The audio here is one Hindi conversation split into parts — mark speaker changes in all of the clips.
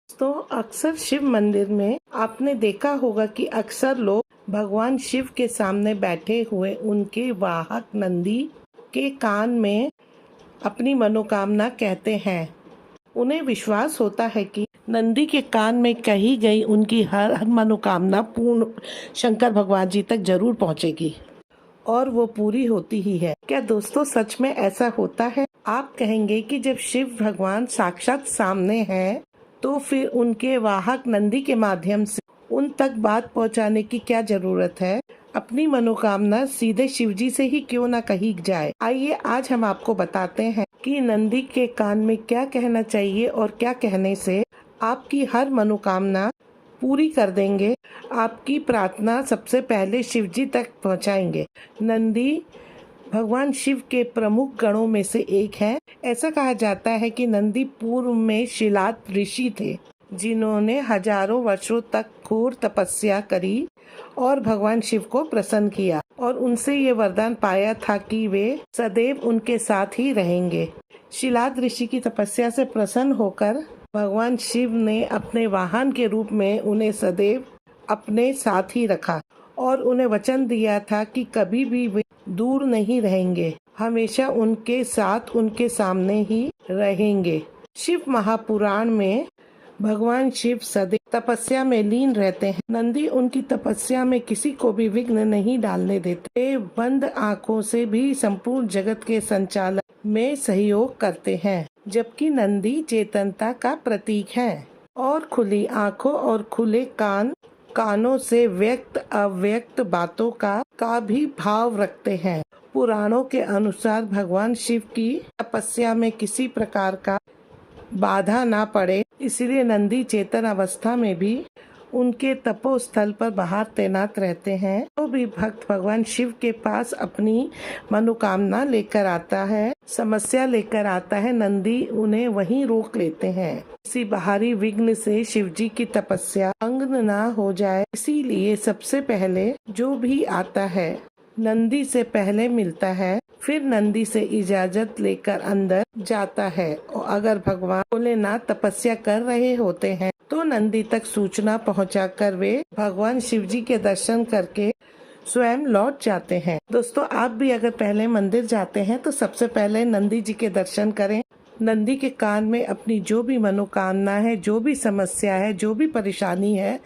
Speaker 1: तो अक्सर शिव मंदिर में आपने देखा होगा कि अक्सर लोग भगवान शिव के सामने बैठे हुए उनके वाहक नंदी के कान में अपनी मनोकामना कहते हैं। उन्हें विश्वास होता है कि नंदी के कान में कही गई उनकी हर मनोकामना पूर्ण शंकर भगवान जी तक जरूर पहुंचेगी और वो पूरी होती ही है। क्या दोस्तों सच में ऐसा होता है? आप कहेंगे कि जब शिव भगवान साक्षात सामने हैं तो फिर उनके वाहक नंदी के माध्यम से उन तक बात पहुंचाने की क्या जरूरत है? अपनी मनोकामना सीधे शिवजी से ही क्यों ना कही जाए। आइए आज हम आपको बताते हैं कि नंदी के कान में क्या कहना चाहिए और क्या कहने से आपकी हर मनोकामना पूरी कर देंगे। आपकी प्रार्थना सबसे पहले शिवजी तक पहुंचाएंगे। नंदी भगवान शिव के प्रमुख गणों में से एक है। ऐसा कहा जाता है कि नंदी पूर्व में शिलाद ऋषि थे, जिन्होंने हजारों वर्षों तक घोर तपस्या करी और भगवान शिव को प्रसन्न किया और उनसे ये वरदान पाया था कि वे सदैव उनके साथ ही रहेंगे। शिलाद ऋषि की तपस्या से प्रसन्न होकर भगवान शिव ने अपने वाहन के रूप में उन्हें सदैव अपने साथ ही रखा और उन्हें वचन दिया था कि कभी भी वे दूर नहीं रहेंगे, हमेशा उनके साथ उनके सामने ही रहेंगे। शिव महापुराण में भगवान शिव सदैव तपस्या में लीन रहते हैं। नंदी उनकी तपस्या में किसी को भी विघ्न नहीं डालने देते। वे बंद आँखों से भी संपूर्ण जगत के संचालन में सहयोग करते हैं, जबकि नंदी चेतनता का प्रतीक है और खुली आँखों और खुले कानों से व्यक्त अव्यक्त बातों का भी भाव रखते हैं। पुराणों के अनुसार भगवान शिव की तपस्या में किसी प्रकार का बाधा ना पड़े, इसलिए नंदी चेतन अवस्था में भी उनके तपोस्थल पर बाहर तैनात रहते हैं। तो भी भक्त भगवान शिव के पास अपनी मनोकामना लेकर आता है, समस्या लेकर आता है, नंदी उन्हें वहीं रोक लेते हैं। किसी बाहरी विघ्न से शिवजी की तपस्या भंग ना हो जाए, इसीलिए सबसे पहले जो भी आता है नंदी से पहले मिलता है, फिर नंदी से इजाजत लेकर अंदर जाता है और अगर भगवान भोलेनाथ तपस्या कर रहे होते हैं तो नंदी तक सूचना पहुंचाकर वे भगवान शिवजी के दर्शन करके स्वयं लौट जाते हैं। दोस्तों आप भी अगर पहले मंदिर जाते हैं तो सबसे पहले नंदी जी के दर्शन करें। नंदी के कान में अपनी जो भी मनोकामना है, जो भी समस्या है, जो भी परेशानी है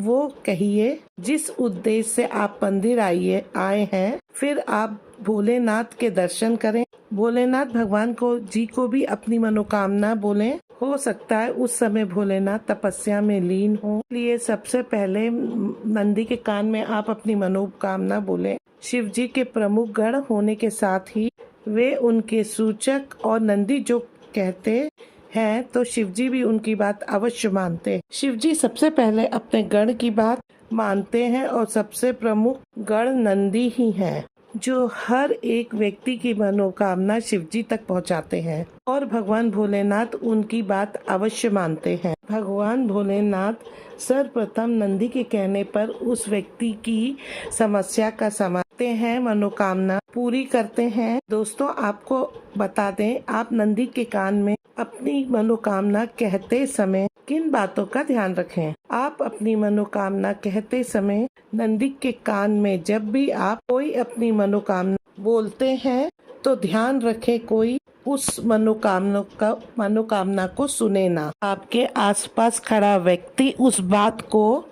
Speaker 1: वो कहिए। जिस उद्देश्य से आप मंदिर आए हैं, फिर आप भोलेनाथ के दर्शन करें। भोलेनाथ भगवान को भी अपनी मनोकामना बोलें। हो सकता है उस समय भोलेनाथ तपस्या में लीन हो, इसलिए सबसे पहले नंदी के कान में आप अपनी मनोकामना बोलें। शिव जी के प्रमुख गण होने के साथ ही वे उनके सूचक और नंदी जो कहते हैं तो शिवजी भी उनकी बात अवश्य मानते हैं। शिवजी सबसे पहले अपने गण की बात मानते हैं और सबसे प्रमुख गण नंदी ही हैं, जो हर एक व्यक्ति की मनोकामना शिवजी तक पहुंचाते हैं और भगवान भोलेनाथ उनकी बात अवश्य मानते हैं। भगवान भोलेनाथ सर्वप्रथम नंदी के कहने पर उस व्यक्ति की समस्या का समाधान हैं, मनोकामना पूरी करते हैं। दोस्तों आपको बता दें, आप नंदी के कान में अपनी मनोकामना कहते समय किन बातों का ध्यान रखें। आप अपनी मनोकामना कहते समय नंदी के कान में जब भी आप कोई अपनी मनोकामना बोलते हैं तो ध्यान रखें कोई उस मनोकामना को सुने ना। आपके आसपास खड़ा व्यक्ति उस बात को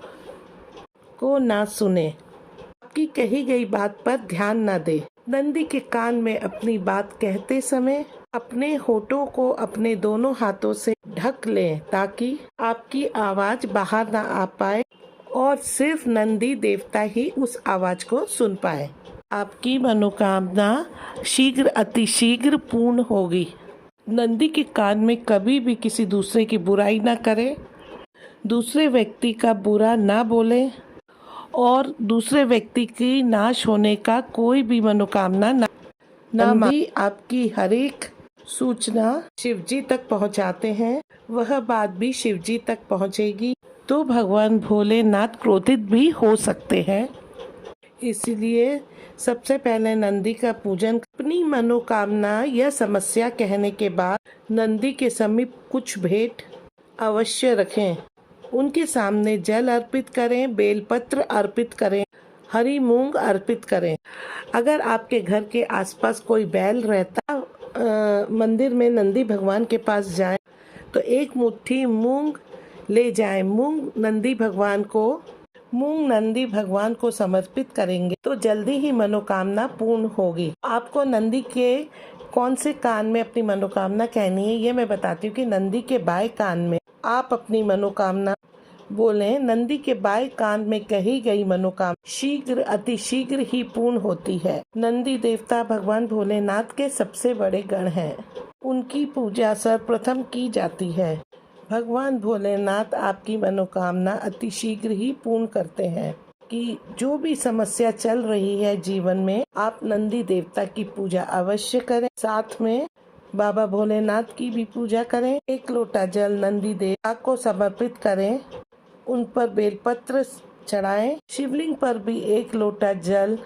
Speaker 1: ना सुने, आपकी कही गई बात पर ध्यान ना दे। नंदी के कान में अपनी बात कहते समय अपने होठों को अपने दोनों हाथों से ढक लें ताकि आपकी आवाज बाहर ना आ पाए और सिर्फ नंदी देवता ही उस आवाज को सुन पाए। आपकी मनोकामना अतिशीघ्र पूर्ण होगी। नंदी के कान में कभी भी किसी दूसरे की बुराई ना करें, दूसरे व्यक्ति का बुरा ना बोले और दूसरे व्यक्ति की नाश होने का कोई भी मनोकामना ना नंदी आपकी हर एक सूचना शिवजी तक पहुंचाते हैं, वह बात भी शिवजी तक पहुंचेगी तो भगवान भोलेनाथ क्रोधित भी हो सकते हैं। इसलिए सबसे पहले नंदी का पूजन, अपनी मनोकामना या समस्या कहने के बाद नंदी के समीप कुछ भेंट अवश्य रखें। उनके सामने जल अर्पित करें, बेलपत्र अर्पित करें, हरी मूंग अर्पित करें। अगर आपके घर के आसपास कोई बैल रहता, मंदिर में नंदी भगवान के पास जाएं तो एक मुट्ठी मूंग ले जाएं। मूंग नंदी भगवान को समर्पित करेंगे तो जल्दी ही मनोकामना पूर्ण होगी। आपको नंदी के कौन से कान में अपनी मनोकामना कहनी है ये मैं बताती हूँ कि नंदी के बाएं कान में आप अपनी मनोकामना बोलें। नंदी के बाएं कान में कही गई मनोकामना अति शीघ्र ही पूर्ण होती है। नंदी देवता भगवान भोलेनाथ के सबसे बड़े गण हैं। उनकी पूजा सर्वप्रथम की जाती है। भगवान भोलेनाथ आपकी मनोकामना अति शीघ्र ही पूर्ण करते हैं। कि जो भी समस्या चल रही है जीवन में, आप नंदी देवता की पूजा अवश्य करें। साथ में बाबा भोलेनाथ की भी पूजा करें। एक लोटा जल नंदी देवता को समर्पित करें, उन पर बेलपत्र चढ़ाएं। शिवलिंग पर भी एक लोटा जल,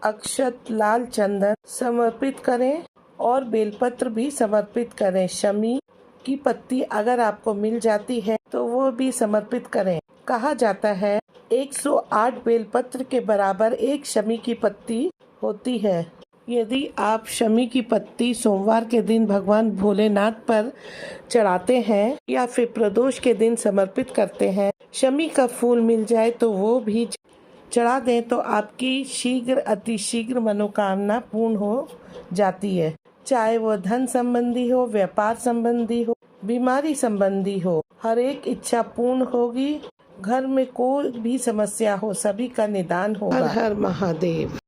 Speaker 1: अक्षत, लाल चंदन समर्पित करें और बेलपत्र भी समर्पित करें। शमी की पत्ती अगर आपको मिल जाती है तो वो भी समर्पित करें। कहा जाता है 108 बेलपत्र के बराबर एक शमी की पत्ती होती है। यदि आप शमी की पत्ती सोमवार के दिन भगवान भोलेनाथ पर चढ़ाते हैं या फिर प्रदोष के दिन समर्पित करते हैं, शमी का फूल मिल जाए तो वो भी चढ़ा दें तो आपकी अति शीघ्र मनोकामना पूर्ण हो जाती है। चाहे वो धन संबंधी हो, व्यापार संबंधी हो, बीमारी संबंधी हो, हर एक इच्छा पूर्ण होगी। घर में कोई भी समस्या हो, सभी का निदान होगा। हर हर महादेव।